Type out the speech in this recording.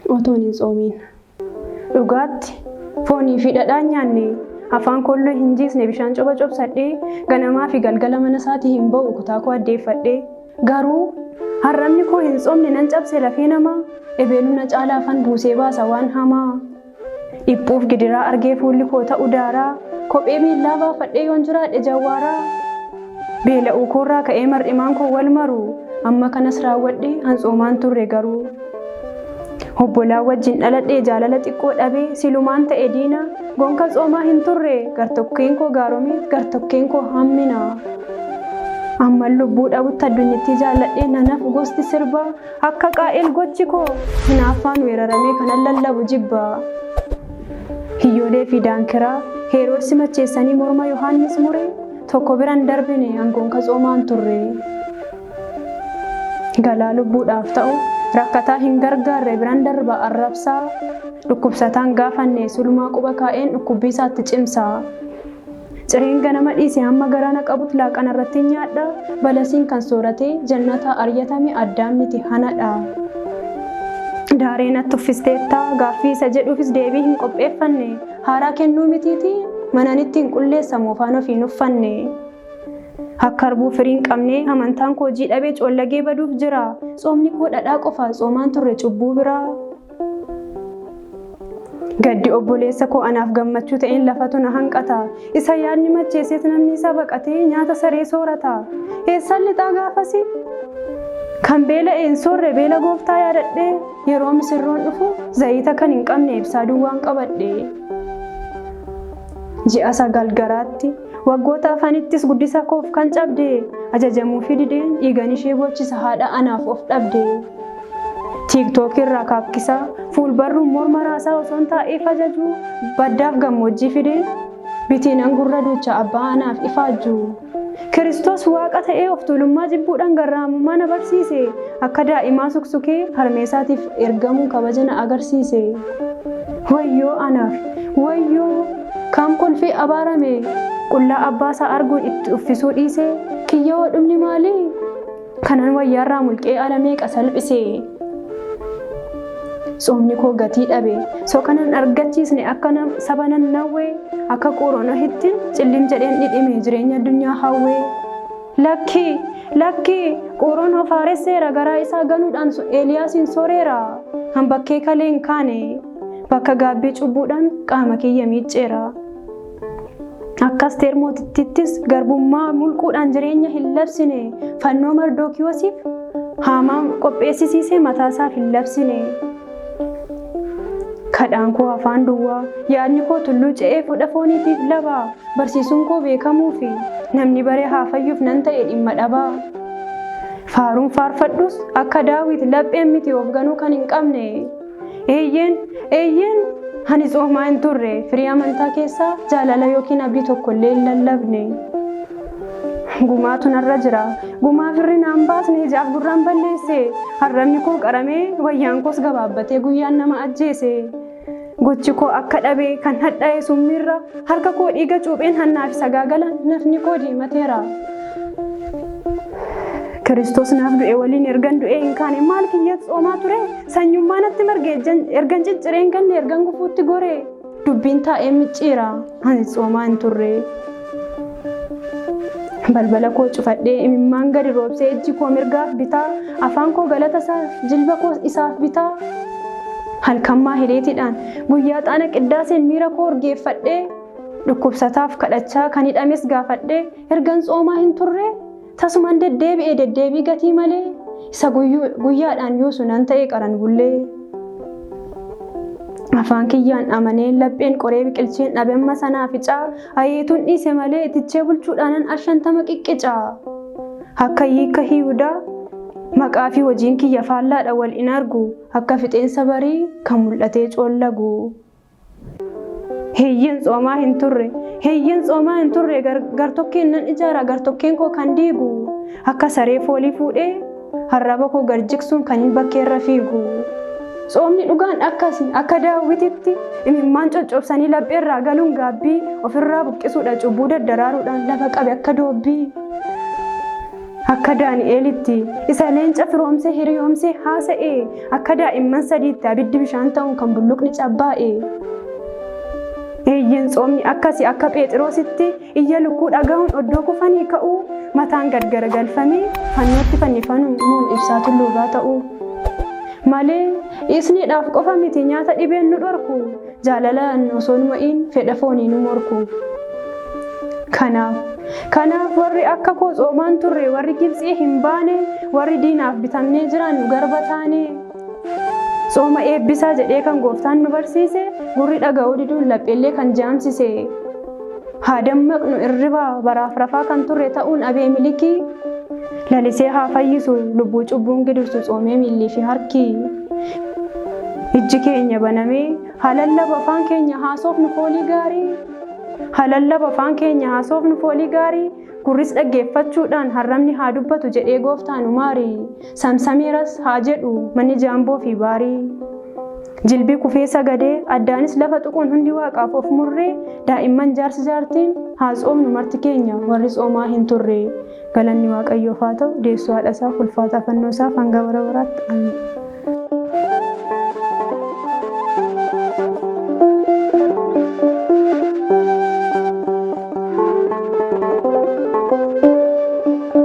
otoon hin tsoomiin. Dhugaatti foonii fi dhadhaan nyaanne afaan kolloo hin jiisne bishaan coba cobsadhee ganamaa fi galgala mana isaatii hin ba'u kutaa koo addeeffadhee garuu harrabni koo hin tsoomne nan cabse lafee namaa ebeeluu na caalaa afaan buusee baasa waan hamaa. Dhiphuuf gidiraa argee fuulli koo ta'u daaraa kophee miillaa baafadhee yoon jiraadhe jawwaaraa. Beela'uu koorraa ka'ee mar'imaan koo wal maru amma kanas raawwadhee hantsoomaan turre garuu. Obbolaa wajjin dhaladhee jaalala xiqqoo dhabee silumaan ta'e diina gonka tsoomaa hin turre gartokkeen koo gaaromee gartokkeen koo hammina. Amman lubbuu dhabutti addunyatti jaalladhee nanaaf gosti sirbaa akka qaa'el gochi koo hinaaffaan weeraramee kanan lallabu jibba. Hiyyoolee fi daankiraa Heroodsi macheessanii morma Yohaannis mure tokko biraan darbine hangoonka tsoomaan turre. Galaa lubbuudhaaf ta'u rakkataa hin gargaarre biraan darba arrabsaa dhukkubsataan gaafanne sulumaa quba kaa'een dhukkubbii isaatti cimsaa. Cireen ganama dhiise hamma garaana qabutti laaqana irratti nyaadha balasiin kan sooratee jannata aryatame addaan miti hanadha. Daareen natti uffisteettaa gaaffii isa jedhuufis deebii hin qopheeffanne haaraa kennuu mitiitii mananitti hin qulleessamu afaan ofii hin uffanne. Akka harbuu firii hin qabne amantaan koo hojii dhabee coollagee baduuf jira tsoomni koo dhadhaa qofa tsoomaan turre cubbuu biraa. Gaddi obboleessa koo anaaf gammachuu ta'een lafatu na hanqata isa yaadni macheesseet namni isa baqatee nyaata saree soorata eessan lixaa gaafasi. Kan beela'een soorre beela gooftaa yaadadhee yeroo misirroon dhufu zayita kan hin qabne ibsaa duwwaan qabadhe. Ji'a 9 garaatti waggoota afaanittis guddisa koof kan cabde ajajamuu fi dideen dhiigan ishee bochisa haadha anaaf of dhabde. TikTok irraa kaakkisa fuulbarruun morma raasaa osoon taa'eef ajaju baddaaf gammoojjii fidee bitiinan gurra duucha abbaa anaaf ifaajju. Kiristoos waaqa ta'ee of tuulummaa jibbuudhaan garraamummaa na barsiise akka daa'imaa suksukee harmeesaatiif ergamuu kabaja na agarsiise. Wayyoo anaaf wayyoo kan kolfee abaarame qullaa abbaasaa arguun itti uffisuu dhiise kiyyoo dhumni maalii kanan wayyaarraa mulqee alameeqa salphise. Tsoomni koo gatii dhabe soo kanan argachiisne akka saba nan nawwee akka qooroon hittiin cillim jedheen dhidhime jireenya addunyaa hawwee. Lakki qooroon hofaaresseera garaa isaa ganuudhaan Eeliyaasiin sooreera hambakkee kaleen kaane bakka gaabbii cubbuudhaan qaama kiyya miicceera. Akkas Teermootittis garbummaa mulquudhaan jireenya hin labsine fannoo Mardookiyoosiif haamaa qopheessisiisee mataasaaf hin labsine. Kadhaan koo afaan duwwaa yaadni koo tulluu ce'ee fudha fooniitiif labaa barsiisuun koo beekamuu fi namni baree haa fayyuuf nan ta'e dhimma dhabaa. Faaruun faarfadhus akka Daawit lapheen miti of ganuu kan hin qabne. Eeyyeen ani tsoomaa hin turre firii amantaa keessaa jaalala yookiin abdii tokkollee hin lallabne. Gumaatu narra jira gumaa firri naan baasne ijaaf gurraan balleesse harrabni koo qaramee wayyaan koos gabaabbatee guyyaan nama ajjeese. Gochi koo akka dhabee kan hadhaa'e summiirra harka koo dhiiga cuupheen hannaaf sagaagala nafni koo diimateera. Kiristoos naaf du'e waliin ergan du'e hin kaane maal kiyya tsoomaa ture sanyummaa natti marge ergan ciccireen ganne ergan gufuutti gore dubbiin taa'ee micciira ani tsoomaa hin turre. Balbala koo cufadhee imimmaan gadi roobsee ijji koo mirgaaf bitaa afaan koo galata isaaf jilba koo isaaf bitaa. Halkammaa hileetiidhaan guyyaa xaana qiddaaseen miira koo urgeeffadhee dhukkubsataaf kadhachaa kan hidhames gaafadhee ergan tsoomaa hin turre tasumaan deddeebii gatii malee isa guyyaadhaan yuusu nan ta'e qaran bullee. Afaan kiyyaan amanee lapheen qoree biqilcheen dhabemma sanaa ficaa hayyeetuun dhiise malee itichee bulchuudhaanan 50 qiqqicaa. Akka hiika Yihudaa maqaa fi hojiin kiyya faallaadha wal in argu akka fixeensa barii kan mul'atee coollagu. Heeyyen tsoomaa hin turre gartokkeen nan ijaara gartokkeen koo kan diigu akka saree foolii fuudhee harraba koo garjigsuun kan hin bakkeerra fiigu. Tsoomni dhugaan akkasii akka Daawititti imimmaan coccobsanii lapheerraa galuun gaabbii ofirraa buqqisuudha cubbuu daddaraaruudhaan lafa qabe akka doobbii. akka Daani'eelitti isa leenca firoomsee hiriyoomsee haasa'ee akka daa'imman sadiitti abiddi bishaan ta'uun kan bulluqni cabbaa'e. Eeyyeen tsoomni akkasii akka Phexrositti iyya lukkuu dhaga'uun oddoo kufanii ka'uu mataan gad garagalfamee fannootti fannifamuun ibsaa tulluurraa ta'uu. Malee isniidhaaf qofa miti nyaata dhibeen nu dhorku jaalalaan osoo nu ma'iin fedha foonii nu morku. Kanaaf warri akka koo tsoomaan turre warri Gibxii hin baane warri diinaaf bitamnee jiran nu garba taane. Tsooma eebbisaa jedhee kan gooftaan nu barsiise gurri dhaga'uu diduun lapheellee kan jaamsise. Haa dammaqnu irribaa baraaf rafaa kan turre ta'uun Abeemelikii. Lalisee haa fayyisu lubbuu cubbuun gidirsu tsoomee miillii fi harki. Ijji keenya banamee haa lallaba afaan keenya haasofnu foolii gaarii. Haa lallaba afaan keenya haasofnu foolii gaarii. Gurris dhaggeeffachuudhaan harramni haa dubbatu jedhee gooftaan umaari. Samsameeras haa jedhu manni jaamboo fi baarii. Jilbii kufee sagadee addaanis lafa tuquun hundi waaqaaf of murree daa'imman jaarsi jaartiin haa tsoomnu marti keenya warri tsoomaa hin turre. Galanni Waaqayyoof haa ta'u deessuu haadha isaa ulfaataa fannoo isaa hanga bara baraatti. Ameen.